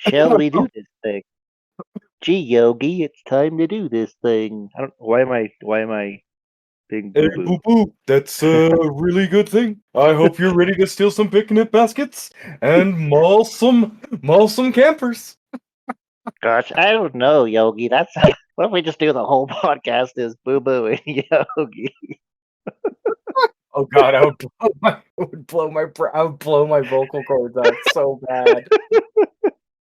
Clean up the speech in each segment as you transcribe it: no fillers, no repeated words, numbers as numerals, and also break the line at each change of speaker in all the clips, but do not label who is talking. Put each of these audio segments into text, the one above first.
Shall we do this thing? Gee, Yogi, it's time to do this thing. I don't. Why am I being
Hey,
boo
boo
boo?
boo, that's a really good thing. I hope you're ready to steal some picnic baskets and maul some campers.
Gosh, I don't know, Yogi. That's what if we just do the whole podcast is boo boo and Yogi?
Oh God, I would blow my vocal cords out so bad.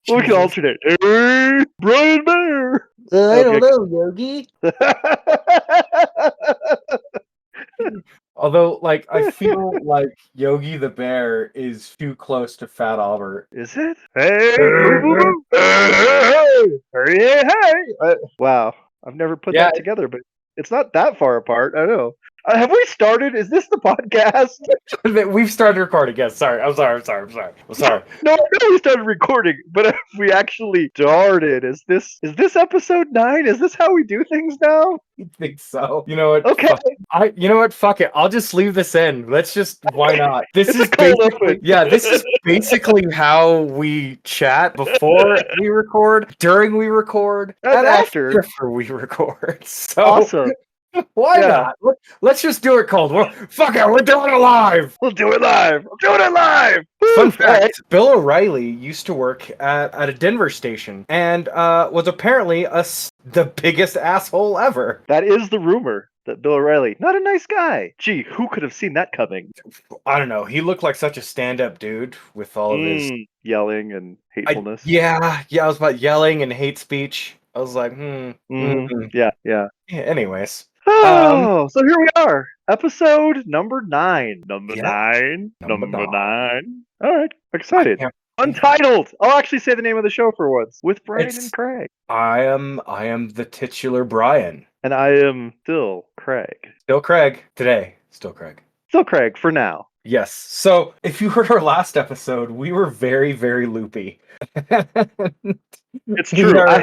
We can
Jesus.
alternate. Hey, Brian Bear.
I
Okay.
don't know, Yogi. Although, like, I feel like Yogi the Bear is too close to Fat Albert.
Is it? Hey, boo boo boo. Hey, hey, hey, hey. Wow, I've never put
Yeah,
that together, but it's not that far apart. I know. Have we started? Is this the podcast?
we've started recording. Yes, sorry. I'm sorry.
No, I know we started recording, but if we actually started, is this episode 9? Is this how we do things now?
I think so. You know what?
Okay,
You know what? Fuck it. I'll just leave this in. Let's just. Why not? This
it's a
is
cold
basically.
open.
Yeah, this is basically how we chat before we record, during we record,
And
and
after,
after we record. So
awesome.
why
Yeah,
not? Let's just do it cold. Fuck it. We're doing it live.
we'll do it live. I'm doing it live.
Fun
Woo! All right.
fact: Bill O'Reilly used to work at a Denver station and was apparently the biggest asshole ever.
That is the rumor that Bill O'Reilly, not a nice guy. Gee, who could have seen that coming?
I don't know. He looked like such a stand-up dude with all of his
Yelling and hatefulness.
yeah. I was about yelling and hate speech. I was like,
Yeah, yeah.
Yeah, anyways,
Oh, so here we are. Episode number 9. Number
yeah,
9.
number
Number
nine.
9. All right.
I
Excited.
can't.
Untitled. I'll actually say the name of the show for once. With Brian and
It's
Craig.
I am the titular Brian.
And I am still Craig.
Still Craig today. Still Craig.
Still Craig for now.
Yes. So if you heard our last episode, we were very, very loopy.
It's
We
true. I
are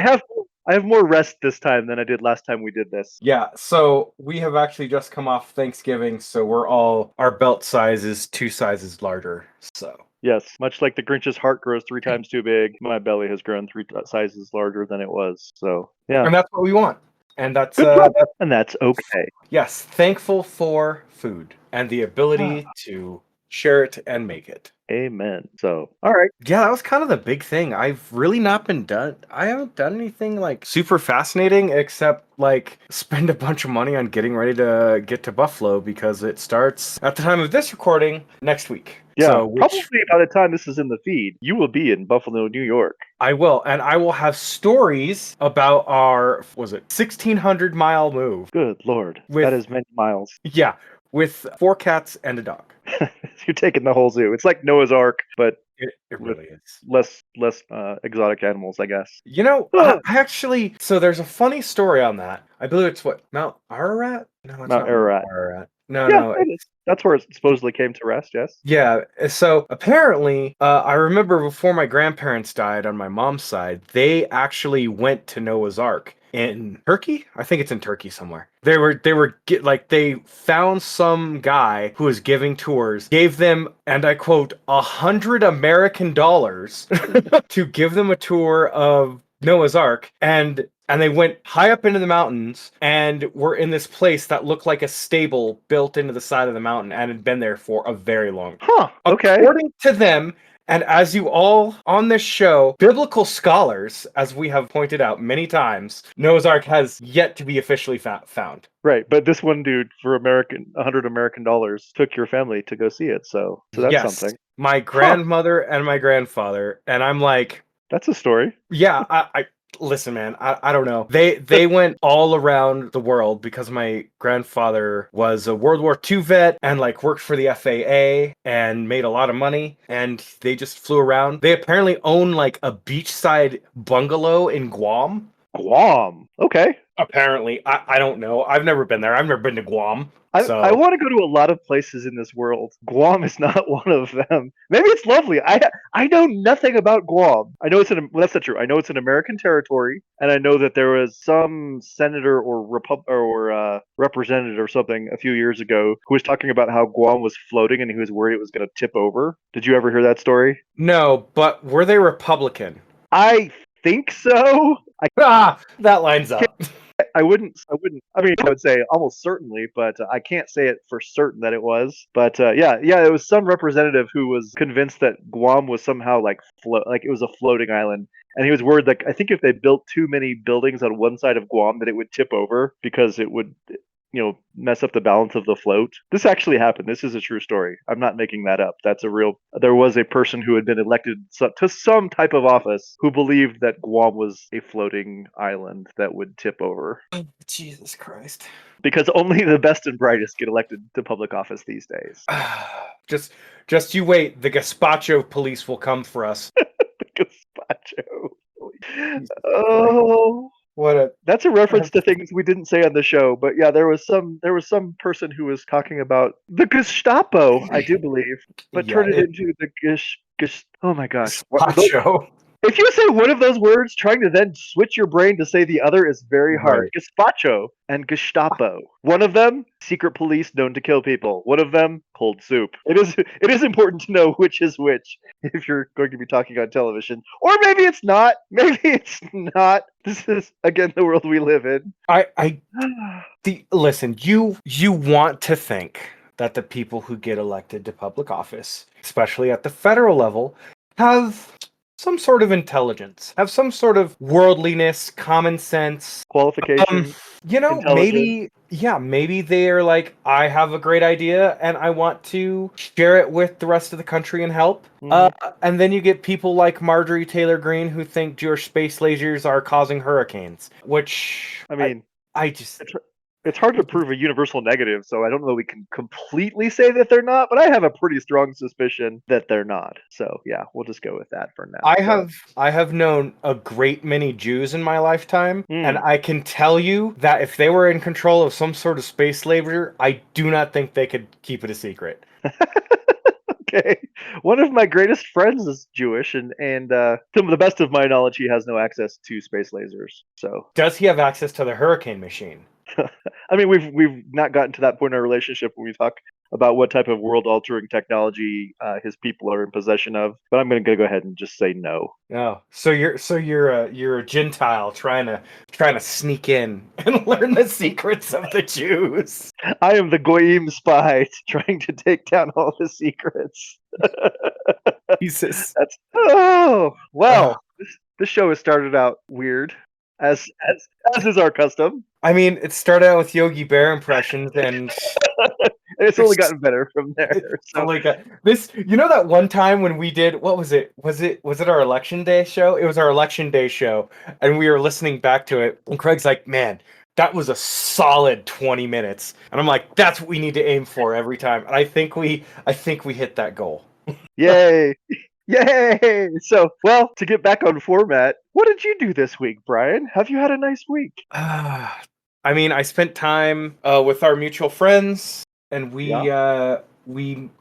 have more rest this time than I did last time we did this.
Yeah, so we have actually just come off Thanksgiving, so our belt size is 2 sizes larger. So
Yes, much like the Grinch's heart grows 3 times too big, my belly has grown 3 sizes larger than it was. So, yeah.
and that's what we want. And that's
Good problem, and that's okay.
yes, thankful for food and the ability to share it and make it.
Amen. So, all right.
Yeah, that was kind of the big thing. I've really not been done. I haven't done anything like super fascinating except like spend a bunch of money on getting ready to get to Buffalo because it starts at the time of this recording next week.
Yeah,
So,
probably by the time this is in the feed, you will be in Buffalo, New York.
I will, and I will have stories about our 1,600-mile move.
Good Lord, that is many miles.
Yeah, with 4 cats and a dog.
You're taking the whole zoo. It's like Noah's Ark, but
It really is.
less exotic animals, I guess.
You know, I actually, so there's a funny story on that. I believe it's Mount Ararat? No, it's
Mount
not
Ararat.
Mount Ararat. No,
Yeah,
no.
it is. That's where it supposedly came to rest, yes?
Yeah, so apparently, I remember before my grandparents died on my mom's side, they actually went to Noah's Ark in Turkey. I think it's in Turkey somewhere. They found some guy who was giving tours, gave them, and I quote, $100 to give them a tour of Noah's Ark, and they went high up into the mountains and were in this place that looked like a stable built into the side of the mountain and had been there for a very long time.
Huh, okay.
According to them, and as you all on this show, biblical scholars, as we have pointed out many times, Noah's Ark has yet to be officially found.
Right, but this one dude for $100 American took your family to go see it, so that's
Yes,
something.
my grandmother and my grandfather, and I'm like,
that's a story.
Yeah, I listen, man. I don't know. They went all around the world because my grandfather was a World War II vet and like worked for the FAA and made a lot of money. And they just flew around. They apparently own like a beachside bungalow in Guam.
Guam. Okay.
Apparently, I don't know. I've never been there. I've never been to Guam.
I want to go to a lot of places in this world. Guam is not one of them. Maybe it's lovely. I know nothing about Guam. I know that's not true. I know it's an American territory, and I know that there was some senator or representative or something a few years ago who was talking about how Guam was floating and he was worried it was going to tip over. Did you ever hear that story?
No, but were they Republican?
I think so.
Ah, that lines up.
I mean, I would say almost certainly, but I can't say it for certain that it was. But yeah, it was some representative who was convinced that Guam was somehow like it was a floating island, and he was worried that I think if they built too many buildings on one side of Guam, that it would tip over because it would mess up the balance of the float. This actually happened. This is a true story. I'm not making that up. That's a real. There was a person who had been elected to some type of office who believed that Guam was a floating island that would tip over.
Jesus Christ.
Because only the best and brightest get elected to public office these days.
Just you wait. The gazpacho police will come for us.
The gazpacho. Oh. That's a reference to things we didn't say on the show, but yeah, there was some person who was talking about the Gestapo, I do believe, but turn it into the oh my gosh.
Gazpacho.
If you say one of those words, trying to then switch your brain to say the other is very hard.
Right.
Gazpacho and Gestapo. One of them, secret police known to kill people. One of them, cold soup. It is important to know which is which if you're going to be talking on television. Or maybe it's not. Maybe it's not. This is again the world we live in.
Listen, you want to think that the people who get elected to public office, especially at the federal level, have some sort of intelligence, have some sort of worldliness, common sense,
qualification.
Maybe they're like, I have a great idea and I want to share it with the rest of the country and help. And then you get people like Marjorie Taylor Greene who think Jewish space lasers are causing hurricanes, which
I mean, it's hard to prove a universal negative, so I don't know we can completely say that they're not, but I have a pretty strong suspicion that they're not. So yeah, we'll just go with that for now.
I have known a great many Jews in my lifetime, and I can tell you that if they were in control of some sort of space laser, I do not think they could keep it a secret.
Okay. One of my greatest friends is Jewish, and to the best of my knowledge, he has no access to space lasers. So
does he have access to the hurricane machine?
I mean, we've not gotten to that point in our relationship when we talk about what type of world-altering technology his people are in possession of. But I'm going to go ahead and just say no.
Oh, so you're a Gentile trying to sneak in and learn the secrets of the Jews.
I am the Goyim spy trying to take down all the secrets.
Jesus.
This show has started out weird, as is our custom.
I mean, it started out with Yogi Bear impressions, and
it's only gotten better from there.
So like this, that one time when we did, what was it? Was it our election day show? It was our election day show, and we were listening back to it, and Craig's like, "Man, that was a solid 20 minutes," and I'm like, "That's what we need to aim for every time." And I think we hit that goal.
Yay! Yay! So, well, to get back on format, what did you do this week, Brian? Have you had a nice week?
I mean, I spent time with our mutual friends, and we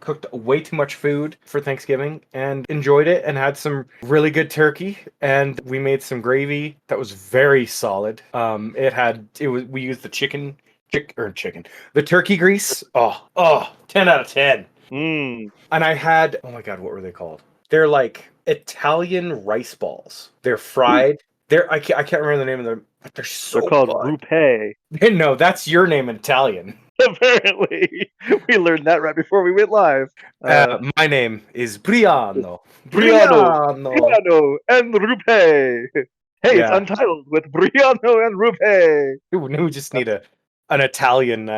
cooked way too much food for Thanksgiving and enjoyed it and had some really good turkey, and we made some gravy that was very solid. We used the turkey grease. Oh, 10 out of 10. And I had, oh my God, what were they called? They're like Italian rice balls. They're fried. I can't remember the name of them, but they're
called
good.
rupe.
No, that's your name in Italian.
Apparently, we learned that right before we went live.
My name is Briano.
Briano and Rupe. Hey, it's untitled with Briano and Rupe.
We just need an Italian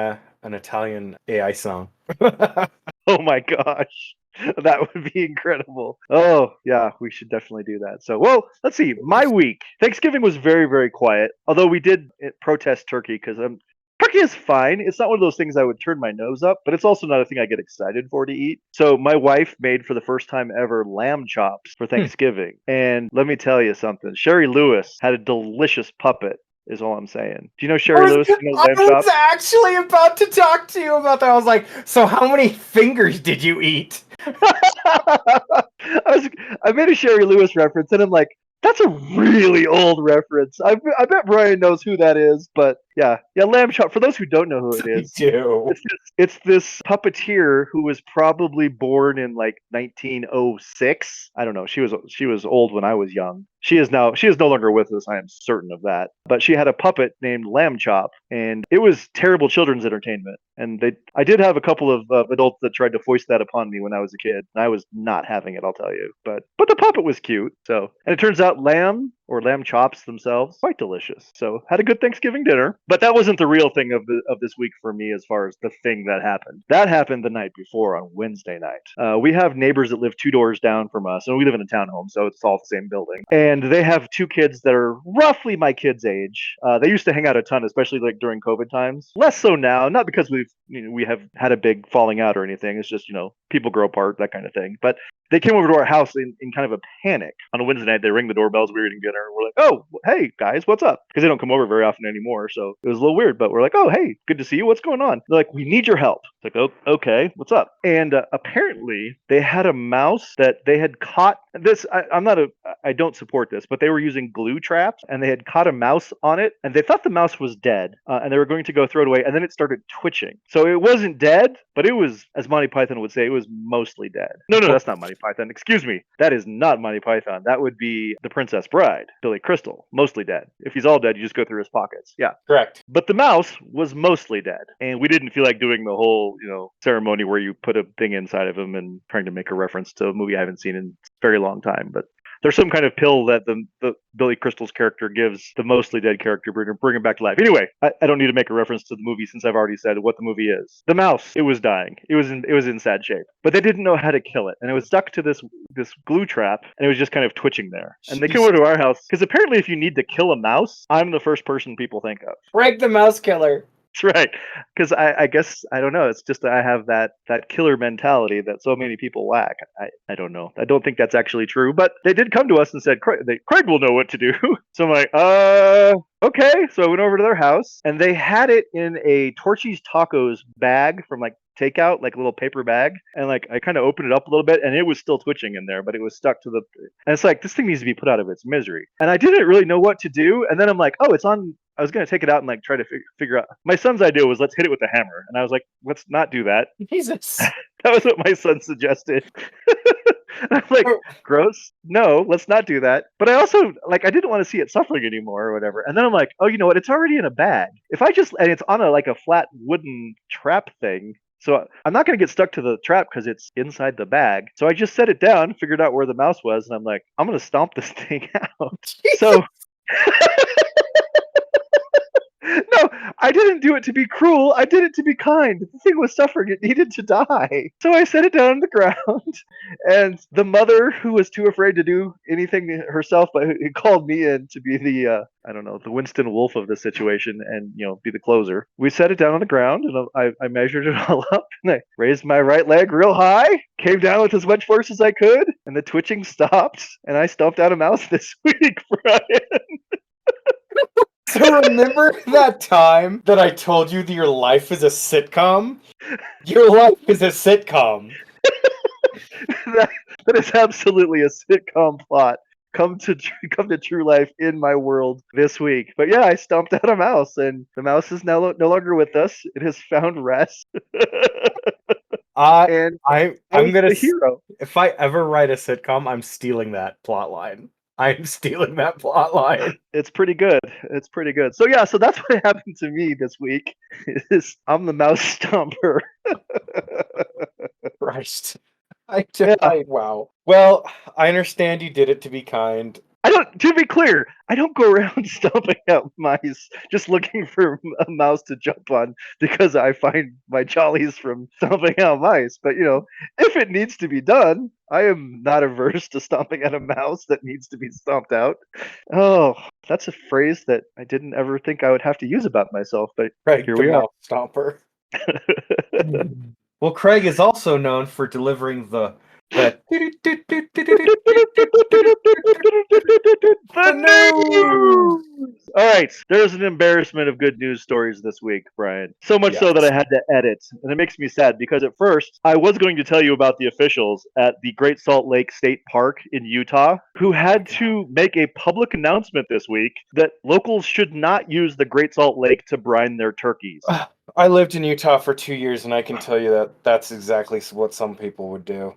AI song.
Oh my gosh. That would be incredible. Oh, yeah, we should definitely do that. So, well, let's see. My week. Thanksgiving was very, very quiet. Although we did protest turkey because turkey is fine. It's not one of those things I would turn my nose up, but it's also not a thing I get excited for to eat. So my wife made for the first time ever lamb chops for Thanksgiving. And let me tell you something. Sherry Lewis had a delicious puppet. Is all I'm saying. Do you know Sherry Lewis?
I was actually about to talk to you about that. I was like, so how many fingers did you eat?
I made a Sherry Lewis reference, and I'm like, that's a really old reference. I bet Brian knows who that is, but yeah, lamb chop. For those who don't know who it is, it's this puppeteer who was probably born in like 1906. I don't know. She was old when I was young. She is no longer with us. I am certain of that. But she had a puppet named Lamb Chop, and it was terrible children's entertainment. And I did have a couple of adults that tried to foist that upon me when I was a kid. And I was not having it, I'll tell you. But the puppet was cute. So, and it turns out lamb chops themselves quite delicious. So had a good Thanksgiving dinner. But that wasn't the real thing of this week for me as far as the thing that happened. That happened the night before on Wednesday night. We have neighbors that live 2 doors down from us, and we live in a townhome, so it's all the same building. And they have two kids that are roughly my kids' age. They used to hang out a ton, especially like during COVID times. Less so now, not because we have had a big falling out or anything. It's just people grow apart, that kind of thing. But they came over to our house in kind of a panic on a Wednesday night. They ring the doorbells. We were eating dinner. We're like, oh, hey, guys, what's up? Because they don't come over very often anymore. So it was a little weird, but we're like, oh, hey, good to see you. What's going on? They're like, we need your help. It's like, oh, okay, what's up? And apparently they had a mouse that they had caught. I don't support this, but they were using glue traps and they had caught a mouse on it and they thought the mouse was dead and they were going to go throw it away. And then it started twitching. So it wasn't dead, but it was, as Monty Python would say, it was mostly dead. No, that's not Monty Python. Excuse me. That is not Monty Python. That would be The Princess Bride, Billy Crystal, mostly dead. If he's all dead, you just go through his pockets. Yeah.
Correct.
But the mouse was mostly dead. And we didn't feel like doing the whole, ceremony where you put a thing inside of him and trying to make a reference to a movie I haven't seen in a very long time. But there's some kind of pill that the Billy Crystal's character gives the mostly dead character, bring him back to life. Anyway, I don't need to make a reference to the movie since I've already said what the movie is. The mouse, it was dying. It was in sad shape, but they didn't know how to kill it, and it was stuck to this glue trap, and it was just kind of twitching there. And they came over to our house because apparently, if you need to kill a mouse, I'm the first person people think of.
Greg the mouse killer.
That's right. Because I guess, I don't know. It's just that I have that killer mentality that so many people lack. I don't know. I don't think that's actually true. But they did come to us and said, Craig will know what to do. So I'm like, okay. So I went over to their house and they had it in a Torchy's Tacos bag from like takeout, like a little paper bag, and like I kind of opened it up a little bit and it was still twitching in there, but it was stuck to and it's like, this thing needs to be put out of its misery. And I didn't really know what to do, and then I'm like, oh, it's on. I was going to take it out and like try to figure out. My son's idea was, let's hit it with a hammer, and I was like, let's not do that.
Jesus.
That was what my son suggested. And I'm like, gross. No, let's not do that. But I also, I didn't want to see it suffering anymore or whatever. And then I'm like, oh, you know what? It's already in a bag. If I and it's on a flat wooden trap thing. So I'm not going to get stuck to the trap because it's inside the bag. So I just set it down, figured out where the mouse was, and I'm like, I'm going to stomp this thing out. Jesus. So no, I didn't do it to be cruel. I did it to be kind. The thing was suffering. It needed to die. So I set it down on the ground. And the mother, who was too afraid to do anything herself, but who called me in to be the Winston Wolf of the situation and, be the closer. We set it down on the ground and I measured it all up and I raised my right leg real high, came down with as much force as I could, and the twitching stopped. And I stomped out a mouse this week, Brian.
So remember that time that I told you that your life is a sitcom? Your life is a sitcom.
that is absolutely a sitcom plot. Come to true life in my world this week. But yeah, I stomped out a mouse, and the mouse is now no longer with us. It has found rest.
I'm gonna
hero.
If I ever write a sitcom, I'm stealing that plot line. I'm stealing that plot line.
It's pretty good. So yeah, so that's what happened to me this week. I'm the mouse stomper.
Christ. Wow. Well, I understand you did it to be kind.
To be clear, I don't go around stomping out mice just looking for a mouse to jump on because I find my jollies from stomping out mice. But, if it needs to be done, I am not averse to stomping at a mouse that needs to be stomped out. Oh, that's a phrase that I didn't ever think I would have to use about myself, but
Craig,
here we are.
Stomper. Well, Craig is also known for delivering the
news! All right, there's an embarrassment of good news stories this week, Brian. So much so that I had to edit, and it makes me sad because at first I was going to tell you about the officials at the Great Salt Lake State Park in Utah who had to make a public announcement this week that locals should not use the Great Salt Lake to brine their turkeys.
I lived in Utah for 2 years, and I can tell you that that's exactly what some people would do.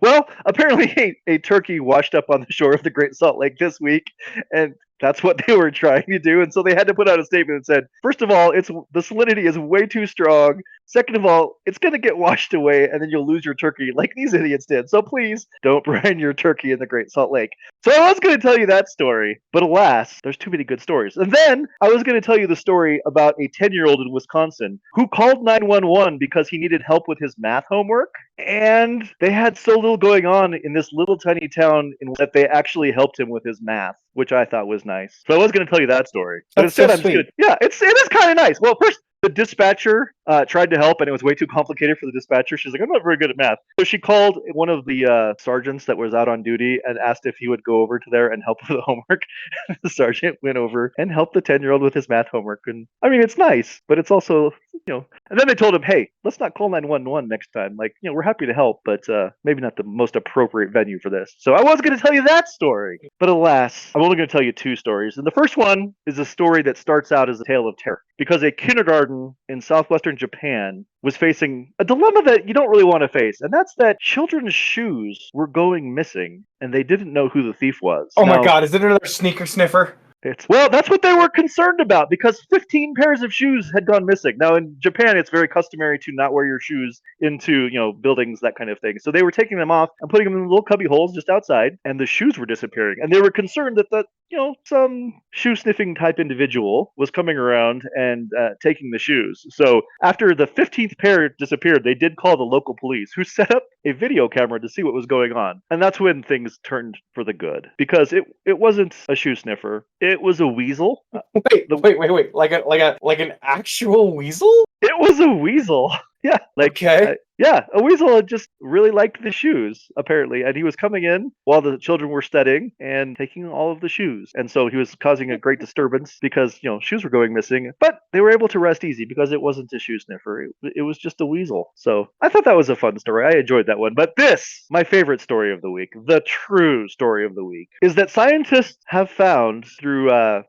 Well, apparently a turkey washed up on the shore of the Great Salt Lake this week, and that's what they were trying to do. And so they had to put out a statement that said, first of all, it's the salinity is way too strong. Second of all, it's going to get washed away, and then you'll lose your turkey like these idiots did. So please don't brine your turkey in the Great Salt Lake. So I was going to tell you that story, but alas, there's too many good stories. And then I was going to tell you the story about a 10-year-old in Wisconsin who called 911 because he needed help with his math homework. And they had so little going on in this little tiny town that they actually helped him with his math, which I thought was nice. So I was going to tell you that story, but
That's so
instead I'm just going
sweet.
to, yeah, it is kind of nice. Well, first, the dispatcher tried to help, and it was way too complicated for the dispatcher. She's like, I'm not very good at math. So she called one of the sergeants that was out on duty and asked if he would go over to there and help with the homework. The sergeant went over and helped the 10-year-old with his math homework. And I mean, it's nice, but it's also, and then they told him, hey, let's not call 911 next time. Like, we're happy to help, but maybe not the most appropriate venue for this. So I was going to tell you that story. But alas, I'm only going to tell you two stories. And the first one is a story that starts out as a tale of terror because a kindergarten in southwestern Japan was facing a dilemma that you don't really want to face. And that's that children's shoes were going missing and they didn't know who the thief was.
Oh my
Now,
God, is it another sneaker sniffer?
well, that's what they were concerned about because 15 pairs of shoes had gone missing. Now in Japan, it's very customary to not wear your shoes into, buildings, that kind of thing. So they were taking them off and putting them in little cubby holes just outside, and the shoes were disappearing. And they were concerned that some shoe sniffing type individual was coming around and taking the shoes. So after the 15th pair disappeared, they did call the local police, who set up a video camera to see what was going on. And that's when things turned for the good because it wasn't a shoe sniffer. It was a weasel.
Wait. Like an actual weasel?
It was a weasel. Yeah,
Okay.
a weasel had just really liked the shoes, apparently, and he was coming in while the children were studying and taking all of the shoes. And so he was causing a great disturbance because, shoes were going missing, but they were able to rest easy because it wasn't a shoe sniffer. It was just a weasel. So I thought that was a fun story. I enjoyed that one. But this, my favorite story of the week, the true story of the week, is that scientists have found through a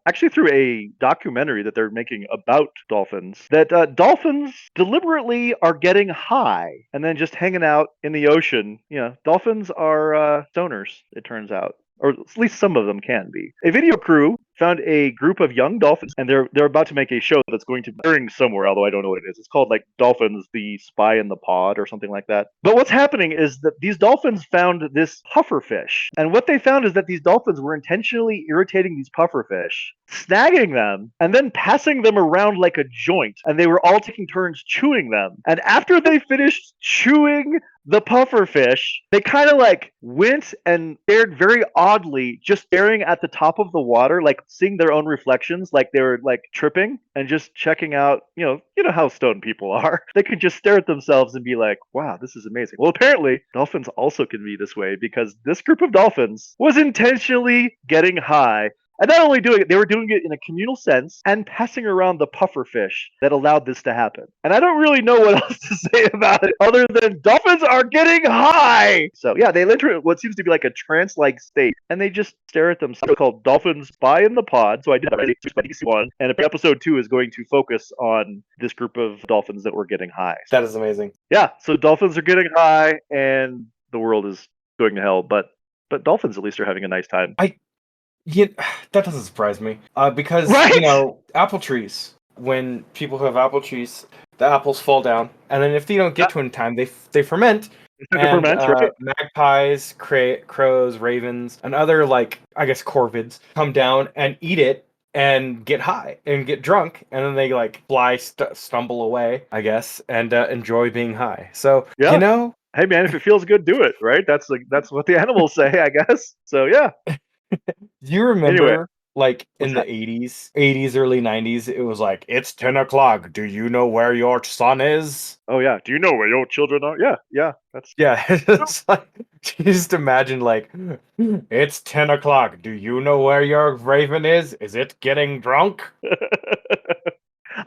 documentary that they're making about dolphins, that dolphins deliberately are getting high and then just hanging out in the ocean. Dolphins are stoners, it turns out. Or at least some of them can be. A video crew found a group of young dolphins, and they're about to make a show that's going to be airing somewhere, although I don't know what it is. It's called like Dolphins, the Spy in the Pod or something like that. But what's happening is that these dolphins found this pufferfish, and what they found is that these dolphins were intentionally irritating these pufferfish, snagging them, and then passing them around like a joint, and they were all taking turns chewing them. And after they finished chewing the pufferfish, they kind of like went and stared very oddly, just staring at the top of the water, like seeing their own reflections, like they were like tripping and just checking out, how stoned people are. They could just stare at themselves and be like, wow, this is amazing. Well, apparently dolphins also can be this way because this group of dolphins was intentionally getting high. And not only doing it, they were doing it in a communal sense and passing around the pufferfish that allowed this to happen. And I don't really know what else to say about it other than dolphins are getting high. So yeah, they enter what seems to be like a trance-like state, and they just stare at themselves. It's called Dolphins Spy in the Pod. So I did one, and episode 2 is going to focus on this group of dolphins that were getting high.
That is amazing.
Yeah, so dolphins are getting high, and the world is going to hell, but dolphins at least are having a nice time.
Yeah, that doesn't surprise me. Because,
right?
Apple trees, when people who have apple trees, the apples fall down, and then if they don't get to in time, they ferment. And
Right?
magpies, crows, ravens, and other, corvids come down and eat it and get high and get drunk, and then they, fly, stumble away, I guess, and enjoy being high. So,
yeah. Hey man, if it feels good, do it, right? That's what the animals say, I guess. So yeah.
You remember,
Anyway,
in the 80s, early 90s, it was like, it's 10 o'clock. Do you know where your son is?
Oh, yeah. Do you know where your children are? Yeah.
Yeah, it's like, just imagine, it's 10 o'clock. Do you know where your raven is? Is it getting drunk?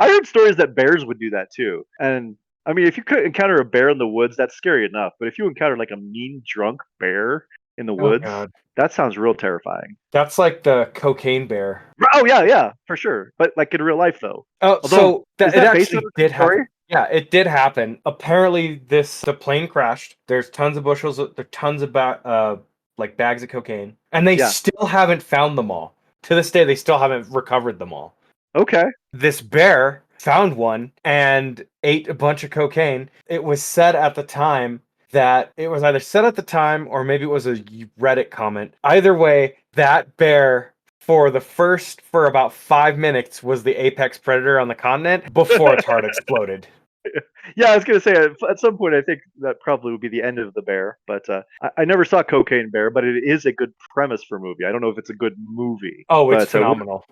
I heard stories that bears would do that too. And I mean, if you could encounter a bear in the woods, that's scary enough. But if you encounter like a mean drunk bear in the
Oh,
woods,
God.
that sounds real terrifying.
That's like the cocaine bear.
Oh yeah, for sure. But like in real life though.
Oh,
Although,
so
is
it
that based on
actually
a true
did happen.
story?
Yeah, it did happen. Apparently, the plane crashed. There's tons of bushels. There's tons of like bags of cocaine, and they
Yeah.
still haven't found them all. To this day, they still haven't recovered them all.
Okay.
This bear found one and ate a bunch of cocaine. It was said at the time that it was either said at the time or maybe it was a Reddit comment. Either way, that bear for about 5 minutes was the apex predator on the continent before its heart exploded.
Yeah, I was gonna say at some point I think that probably would be the end of the bear, but I never saw Cocaine Bear, but it is a good premise for a movie. I don't know if it's a good movie,
Oh, it's
but
phenomenal.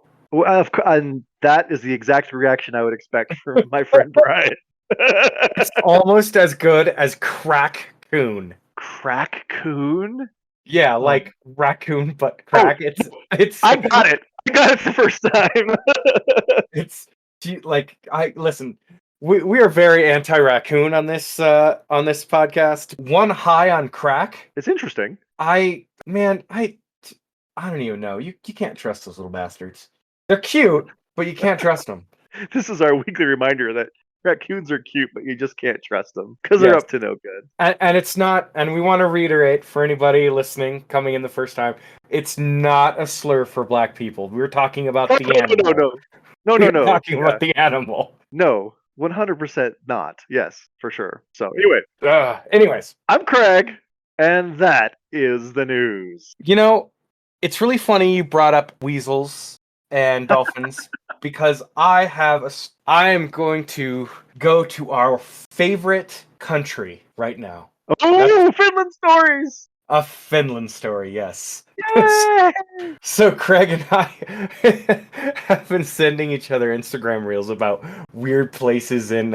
and that is the exact reaction I would expect from my friend Brian.
It's almost as good as Crack Coon.
Crack Coon?
Yeah,
Oh,
like raccoon, but
oh,
crack. It's
I got it. I got it the first time.
it's like I listen. We are very anti-raccoon on this podcast. One high on crack.
It's interesting.
I don't even know. You can't trust those little bastards. They're cute, but you can't trust them.
This is our weekly reminder that raccoons are cute, but you just can't trust them because they're
Yes.
up to no good.
And it's not, and we want to reiterate for anybody listening, coming in the first time, it's not a slur for black people. We're talking about
Oh,
the
no,
animal.
no,
We're talking
yeah.
about the animal.
No, 100% not. Yes, for sure. So anyway,
Anyways,
I'm Craig, and that is the news.
you know, it's really funny you brought up weasels and dolphins because I am going to go to our favorite country right now.
Oh, Finland stories!
A Finland story, yes.
Yay!
So Craig and I have been sending each other Instagram reels about weird places in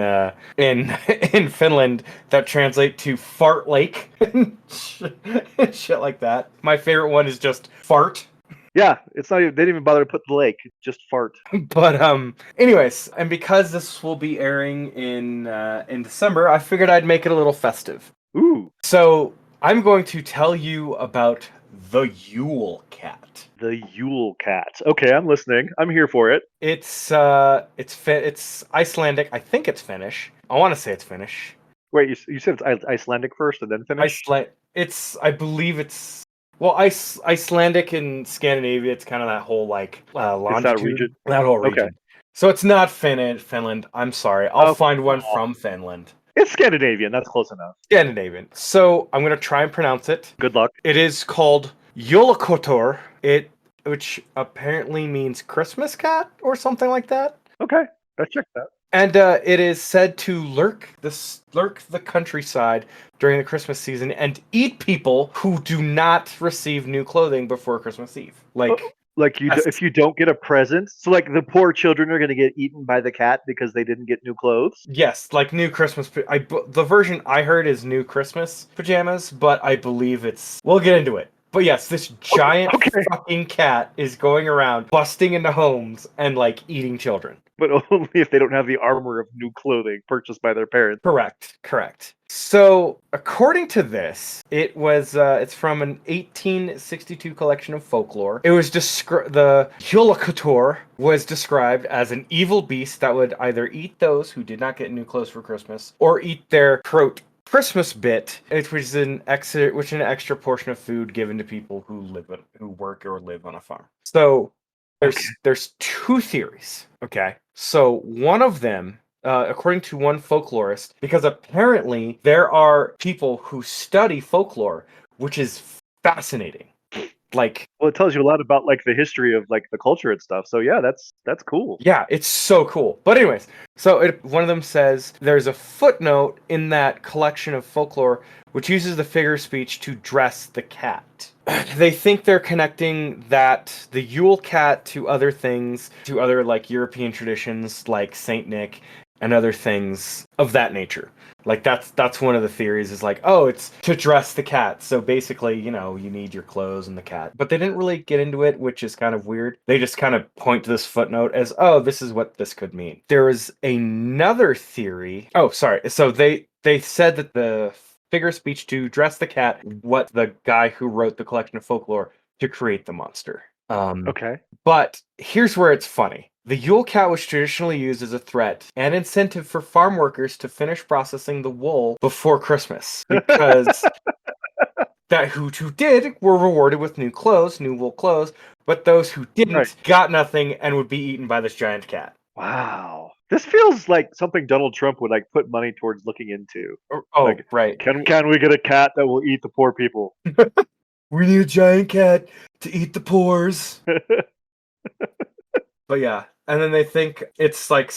Finland that translate to fart lake and shit like that. My favorite one is just fart.
Yeah, it's not even, they didn't even bother to put the lake, just fart.
But anyways, and because this will be airing in December, I figured I'd make it a little festive.
Ooh,
So I'm going to tell you about the Yule Cat.
the Yule Cat. Okay, I'm listening. I'm here for it.
It's Icelandic. I think it's Finnish. I want to say it's Finnish.
Wait, you said it's Icelandic first and then Finnish?
I believe it's well, Icelandic and Scandinavia. It's kind of that whole like
It's that
longitude,
region?
that whole
Okay.
region. So it's not Finland. I'm sorry. I'll
Oh,
find one
aw.
from Finland.
It's Scandinavian. That's close enough.
Scandinavian. So I'm gonna try and pronounce it.
Good luck.
It is called Jólaköttur. Which apparently means Christmas cat or something like that.
Okay, let's check that.
And it is said to lurk the countryside during the Christmas season and eat people who do not receive new clothing before Christmas Eve. Like,
Like
Yes.
if you don't get a present, so like the poor children are going to get eaten by the cat because they didn't get new clothes.
yes, like new Christmas. The version I heard is new Christmas pajamas, but I believe it's. We'll get into it. But yes, this giant
Okay.
fucking cat is going around busting into homes and like eating children.
But only if they don't have the armor of new clothing purchased by their parents.
Correct. So, according to this, it's from an 1862 collection of folklore. It was the Jólaköttur was described as an evil beast that would either eat those who did not get new clothes for Christmas or eat their Christmas bit, which is an extra portion of food given to people who work or live on a farm. So there's two theories. Okay, so one of them, according to one folklorist, because apparently there are people who study folklore, which is fascinating. Like,
well, it tells you a lot about like the history of like the culture and stuff. So yeah, that's cool.
yeah, it's so cool. But anyways, so one of them says there's a footnote in that collection of folklore which uses the figure of speech to dress the cat. They think they're connecting the Yule Cat to other things, to other like European traditions like Saint Nick and other things of that nature. Like that's one of the theories is like, oh, it's to dress the cat. So basically, you need your clothes and the cat. But they didn't really get into it, which is kind of weird. They just kind of point to this footnote as, oh, this is what this could mean. There is another theory. Oh, sorry. So they said that the figure of speech to dress the cat, what the guy who wrote the collection of folklore to create the monster.
Okay.
But here's where it's funny. The Yule Cat was traditionally used as a threat and incentive for farm workers to finish processing the wool before Christmas, because who did were rewarded with new clothes, new wool clothes, but those who
Right.
didn't got nothing and would be eaten by this giant cat.
Wow. This feels like something Donald Trump would like put money towards looking into.
Oh,
Like,
right.
can we get a cat that will eat the poor people?
We need a giant cat to eat the pores. But yeah, and then they think it's like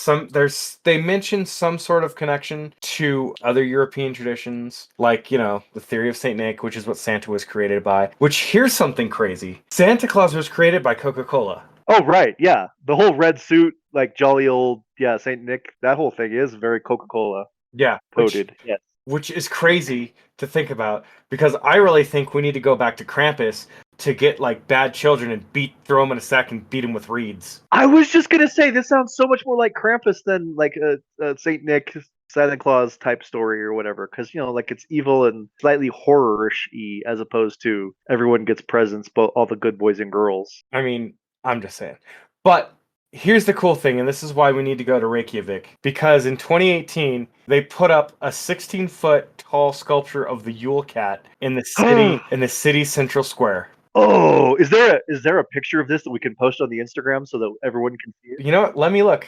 they mention some sort of connection to other European traditions, like, the theory of Saint Nick, which is what Santa was created by. Which, here's something crazy. Santa Claus was created by Coca-Cola.
Oh, right. Yeah. The whole red suit, like jolly old, yeah, Saint Nick, that whole thing is very Coca-Cola
Yeah,
coded. Yes.
which is crazy to think about, because I really think we need to go back to Krampus to get like bad children and throw them in a sack and beat them with reeds.
I was just gonna say this sounds so much more like Krampus than like a Saint Nick Santa Claus type story or whatever, because like it's evil and slightly horror-ish-y as opposed to everyone gets presents, but all the good boys and girls.
I mean, I'm just saying. But here's the cool thing, and this is why we need to go to Reykjavik, because in 2018 they put up a 16-foot tall sculpture of the Yule Cat in the city's central square.
Oh, is there a picture of this that we can post on the Instagram so that everyone can see it?
You know what? Let me look.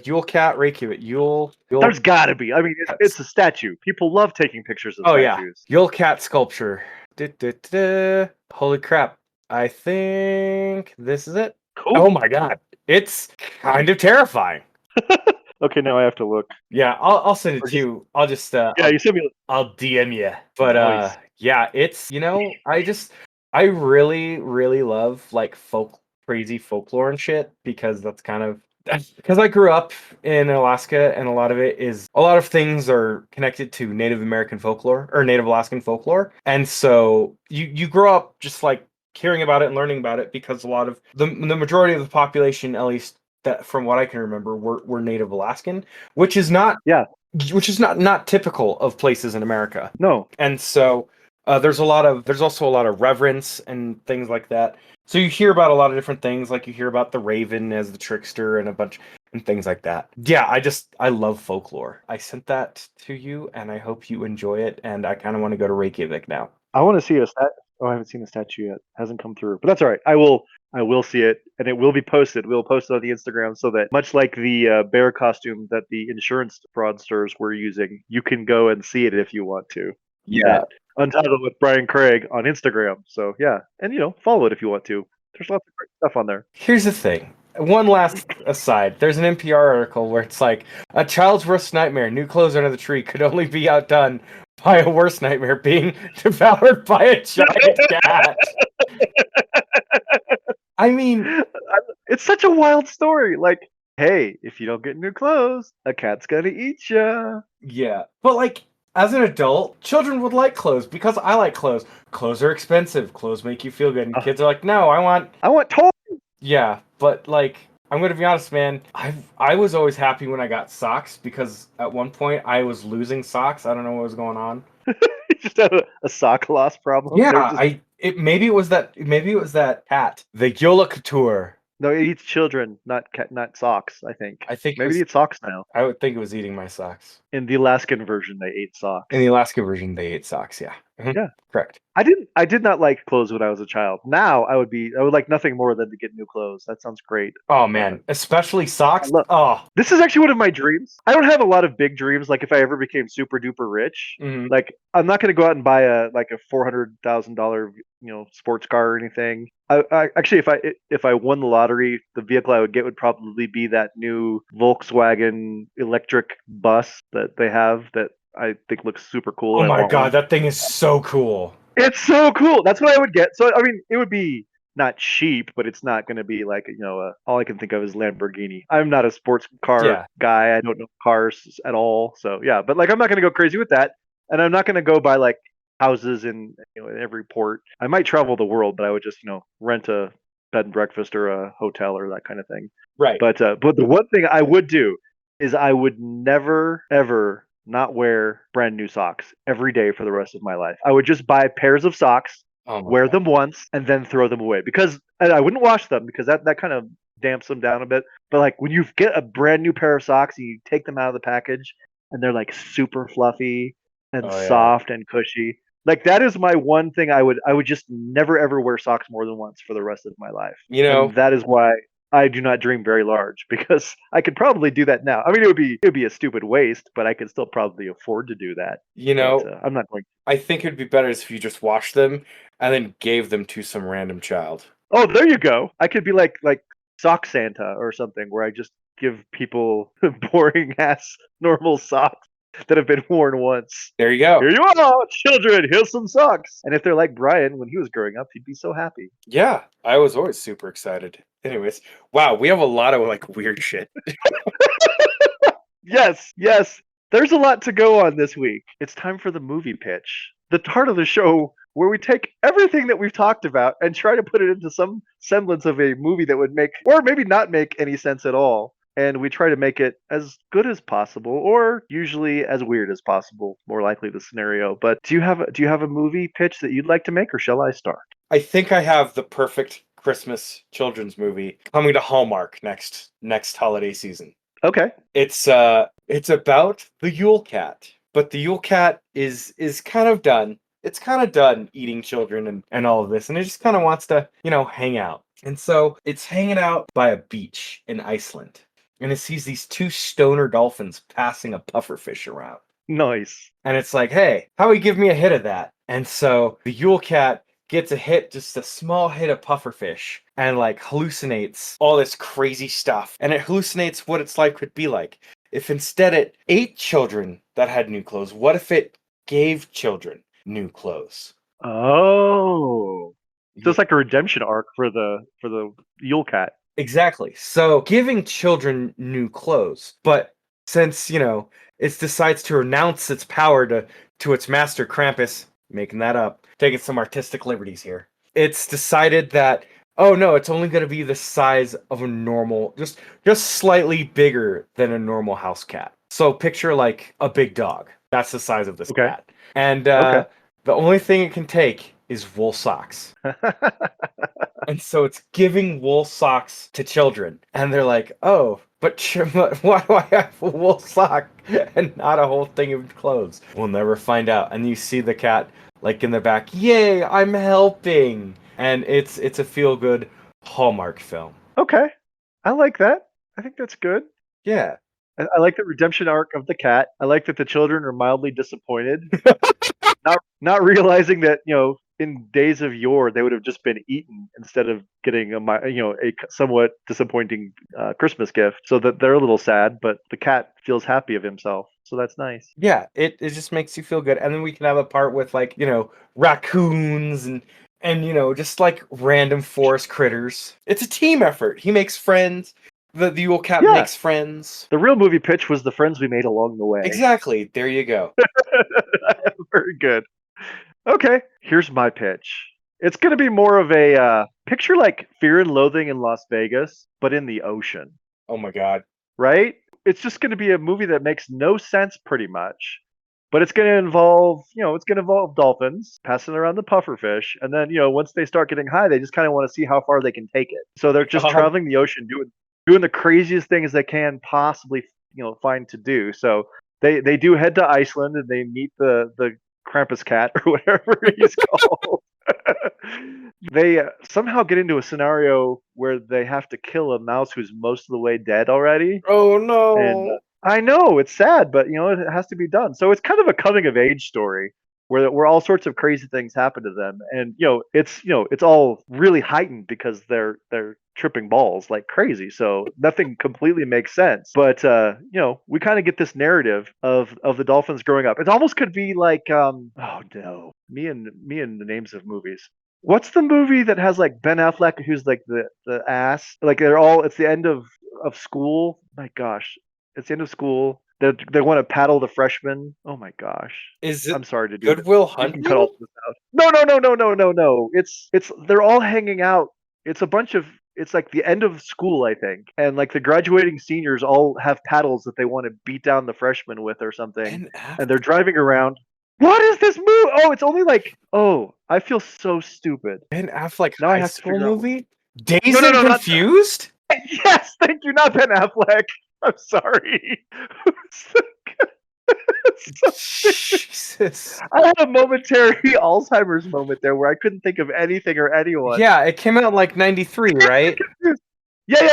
Yule Cat Reykjavik. Yule
There's got to be. I mean,
Cats.
it's a statue. People love taking pictures of
Oh yeah,
statues.
Yule Cat sculpture. Da-da-da-da. Holy crap! I think this is it.
Cool.
Oh my god, it's kind of terrifying.
Okay, now I have to look.
Yeah, I'll send it
Or
to
just
you. I'll just
yeah, you sent me.
I'll DM you. But
Nice.
yeah, it's I really really love like crazy folklore and shit, because that's kind of because I grew up in Alaska, and a lot of things are connected to Native American folklore or Native Alaskan folklore. And so you grow up just like hearing about it and learning about it, because a lot of the majority of the population, at least that from what I can remember, were Native Alaskan, which is not
Yeah.
not typical of places in America.
No.
And so there's also a lot of reverence and things like that. So you hear about a lot of different things, like you hear about the Raven as the trickster and a bunch and things like that. Yeah, I love folklore. I sent that to you, and I hope you enjoy it. And I kind of want to go to Reykjavik now.
I want to see a stat. Oh, I haven't seen the statue yet. Hasn't come through, but that's all right. I will see it, and it will be posted. We'll post it on the Instagram so that, much like the bear costume that the insurance fraudsters were using, you can go and see it if you want to.
Yeah.
At Untitled with Brian Craig on Instagram. So yeah, and follow it if you want to. There's lots of great stuff on there.
Here's the thing. One last aside. There's an NPR article where it's like, a child's worst nightmare, new clothes under the tree, could only be outdone by a worse nightmare, being devoured by a giant cat. I mean,
It's such a wild story. Like, hey, if you don't get new clothes, a cat's gonna eat you.
yeah. But like, as an adult, children would like clothes because I like clothes. Clothes are expensive. Clothes make you feel good. And kids are like, no,
I want toys.
yeah. But like, I'm gonna be honest, man. I was always happy when I got socks, because at one point I was losing socks. I don't know what was going on.
You just have a sock loss problem.
Yeah,
They're just
maybe it was that cat, the Yola Couture.
no, it eats children, not socks. I think
I think
maybe it eats socks now.
I would think it was eating my socks.
In the Alaskan version, they ate socks.
In the Alaska version, they ate socks. Yeah. Mhm.
Yeah.
Correct.
I did not like clothes when I was a child. Now I would like nothing more than to get new clothes. That sounds great.
Oh man, especially socks. Oh.
This is actually one of my dreams. I don't have a lot of big dreams. Like if I ever became super duper rich,
Mhm.
like I'm not going to go out and buy a $400,000 sports car or anything. I actually if I won the lottery, the vehicle I would get would probably be that new Volkswagen electric bus that they have that I think looks super cool.
Oh
And I
my
want
god,
one.
that thing is so cool.
It's so cool. That's what I would get. So I mean, it would be not cheap, but it's not going to be like all I can think of is Lamborghini. I'm not a sports car
Yeah.
guy. I don't know cars at all. So yeah, but like I'm not going to go crazy with that, and I'm not going to go buy like houses in in every port. I might travel the world, but I would just rent a bed and breakfast or a hotel or that kind of thing.
Right.
But the one thing I would do is I would never ever not wear brand new socks every day for the rest of my life. I would just buy pairs of socks,
Oh my
wear
god.
them once, and then throw them away, because and I wouldn't wash them because that kind of damps them down a bit. But like when you get a brand new pair of socks and you take them out of the package and they're like super fluffy and
Oh yeah.
soft and cushy. Like that is my one thing I would just never ever wear socks more than once for the rest of my life.
You
And
know,
that is why I do not dream very large because I could probably do that now. I mean it would be a stupid waste, but I could still probably afford to do that.
you
But
know,
I'm not going.
I think it'd be better if you just washed them and then gave them to some random child.
Oh, there you go. I could be like sock Santa or something where I just give people boring ass normal socks that have been worn once.
There you go.
Here you are, children. Here's some socks. And if they're like Brian when he was growing up, he'd be so happy.
Yeah, I was always super excited. Anyways, wow, we have a lot of like weird shit.
Yes, yes. There's a lot to go on this week. It's time for the movie pitch. The part of the show where we take everything that we've talked about and try to put it into some semblance of a movie that would make, or maybe not make any sense at all. And we try to make it as good as possible, or usually as weird as possible, more likely the scenario. But do you have a movie pitch that you'd like to make, or shall I start?
I think I have the perfect Christmas children's movie coming to Hallmark next holiday season.
Okay.
It's about the Yule Cat, but the Yule Cat is kind of done. It's kind of done eating children and all of this, and it just kind of wants to, hang out. And so it's hanging out by a beach in Iceland, and it sees these two stoner dolphins passing a pufferfish around.
Nice.
And it's like, hey, how about you give me a hit of that? And so the Yule Cat gets a hit, just a small hit of pufferfish, and like hallucinates all this crazy stuff. And it hallucinates what its life could be like if instead it ate children that had new clothes. What if it gave children new clothes?
Oh. So
Yeah,
it's like a redemption arc for the Yule Cat.
exactly. So giving children new clothes, but since it decides to renounce its power to its master Krampus, making that up, taking some artistic liberties here. It's decided that, oh no, it's only going to be the size of a normal, just slightly bigger than a normal house cat. So picture like a big dog. That's the size of this
Okay.
cat. And
Okay.
the only thing it can take is wool socks. And so it's giving wool socks to children. And they're like, oh, but why do I have a wool sock and not a whole thing of clothes? We'll never find out. And you see the cat like in the back, yay, I'm helping. And it's a feel-good Hallmark film.
Okay. I like that. I think that's good.
Yeah.
I like the redemption arc of the cat. I like that the children are mildly disappointed, not realizing that in days of yore they would have just been eaten instead of getting a somewhat disappointing Christmas gift. So that they're a little sad, but the cat feels happy of himself. So that's nice.
Yeah, it just makes you feel good. And then we can have a part with like, raccoons and just like random forest critters. It's a team effort. He makes friends. The Yule Cat
Yeah.
makes friends.
The real movie pitch was the friends we made along the way.
Exactly. There you go.
Very good. Okay, here's my pitch. It's going to be more of a picture like Fear and Loathing in Las Vegas, but in the ocean,
Oh my God.
right? It's just going to be a movie that makes no sense pretty much. But it's going to involve dolphins passing around the pufferfish, and then once they start getting high, they just kind of want to see how far they can take it. So they're just
Um,
traveling the ocean, doing the craziest things they can possibly find to do. So they do head to Iceland and they meet the Krampus cat or whatever he's called. They somehow get into a scenario where they have to kill a mouse who's most of the way dead already.
oh
And
no.
I know it's sad, but it has to be done. So it's kind of a coming of age story where all sorts of crazy things happen to them, and it's all really heightened because they're tripping balls like crazy. So nothing completely makes sense. But we kind of get this narrative of the dolphins growing up. It almost could be like oh no, me and the names of movies. What's the movie that has like Ben Affleck who's like the ass? Like it's the end of school. My gosh, it's the end of school. They want to paddle the freshmen. Oh my gosh.
Is it
I'm sorry to do this.
Goodwill
You can cut all
Hunting?
this out. No, no, no, no, no, no, no. It's they're all hanging out. It's a bunch of it's like the end of school, I think. And like the graduating seniors all have paddles that they want to beat down the freshmen with or something.
Ben Affleck.
And they're driving around. What is this move? Oh, it's only like I feel so stupid.
Ben Affleck
Now I
high
have to
school
figure out.
movie? Dazed
No, no,
and
no, not
Confused?
Yes, thank you, not Ben Affleck. I'm sorry. So
Jesus.
I had a momentary Alzheimer's moment there where I couldn't think of anything or anyone.
Yeah, it came out like 93, right?
Yeah.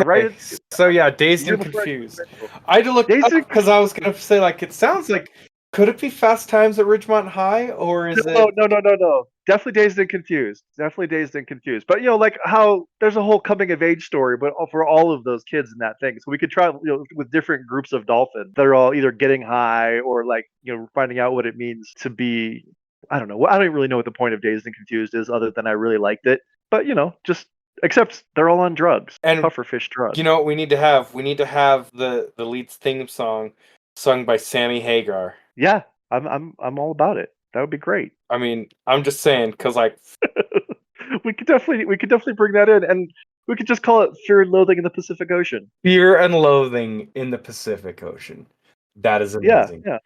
Right.
Okay. So yeah, Dazed
Year
and
before I
Confused.
graduated.
I had to look
Dazed
up
and
because I was gonna say like it sounds like could it be Fast Times at Ridgemont High or is
No,
it
no. Definitely Dazed and Confused. Definitely Dazed and Confused. But like how there's a whole coming of age story, but for all of those kids in that thing. So we could try, with different groups of dolphins that are all either getting high or like, finding out what it means to be. I don't know. I don't even really know what the point of Dazed and Confused is, other than I really liked it. But just except they're all on drugs,
and
pufferfish drugs.
you know what we need to have? We need to have the lead theme song sung by Sammy Hagar.
Yeah, I'm all about it. That would be great.
I mean, I'm just saying because like
we could definitely bring that in, and we could just call it Fear and Loathing in the Pacific Ocean.
Fear and Loathing in the Pacific Ocean. That is
Yeah,
amazing.
yeah.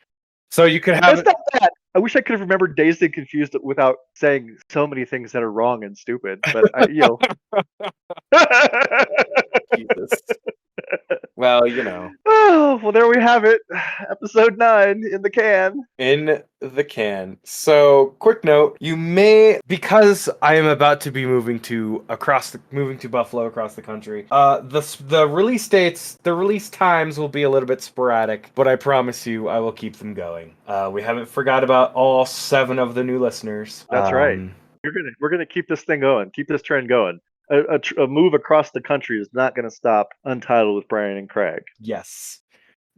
So you could have
That's
it.
not bad. I wish I could have remembered Dazed and Confused without saying so many things that are wrong and stupid. But
Jesus. Well,
Oh, well, there we have it. Episode 9 in the can.
in the can. So, quick note: you may, because I am about to be moving to Buffalo across the country. The release dates, the release times will be a little bit sporadic, but I promise you, I will keep them going. We haven't forgot about all 7 of the new listeners.
That's right. We're gonna keep this thing going. Keep this trend going. A move across the country is not going to stop Untitled with Brian and Craig.
Yes.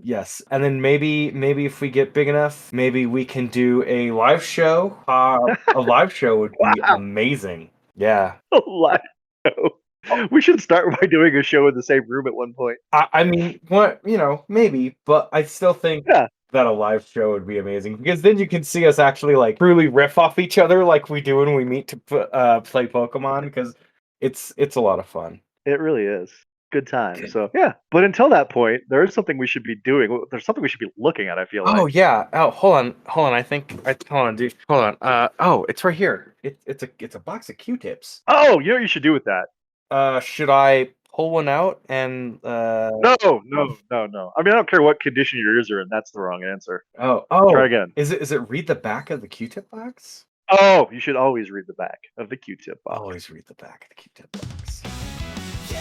Yes, and then maybe if we get big enough, maybe we can do a live show. A live show would be
Wow,
amazing. Yeah.
a live show. We should start by doing a show in the same room at one point.
I mean, what maybe, but I still think
Yeah,
that a live show would be amazing because then you can see us actually like truly riff off each other like we do when we meet to play Pokemon because it's a lot of fun.
it really is. Good time. So yeah, but until that point, there is something we should be doing. There's something we should be looking at. I feel
Oh
like.
yeah. Oh, hold on. Hold on, dude. Hold on. Oh, it's right here. It's a box of Q-tips.
Oh, you know what you should do with that?
Should I pull one out and
No. I mean, I don't care what condition your ears are in. That's the wrong answer. Try
Oh,
again.
is it read the back of the Q-tip box?
Oh, you should always read the back of the Q-tip box.
Always read the back of the Q-tip box.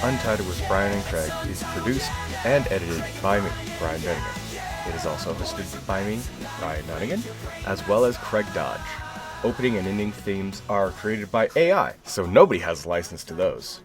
Untitled with Brian and Craig is produced and edited by me, Brian Bennigan. It is also hosted by me, Ryan Nunnigan, as well as Craig Dodge. Opening and ending themes are created by AI, so nobody has license to those.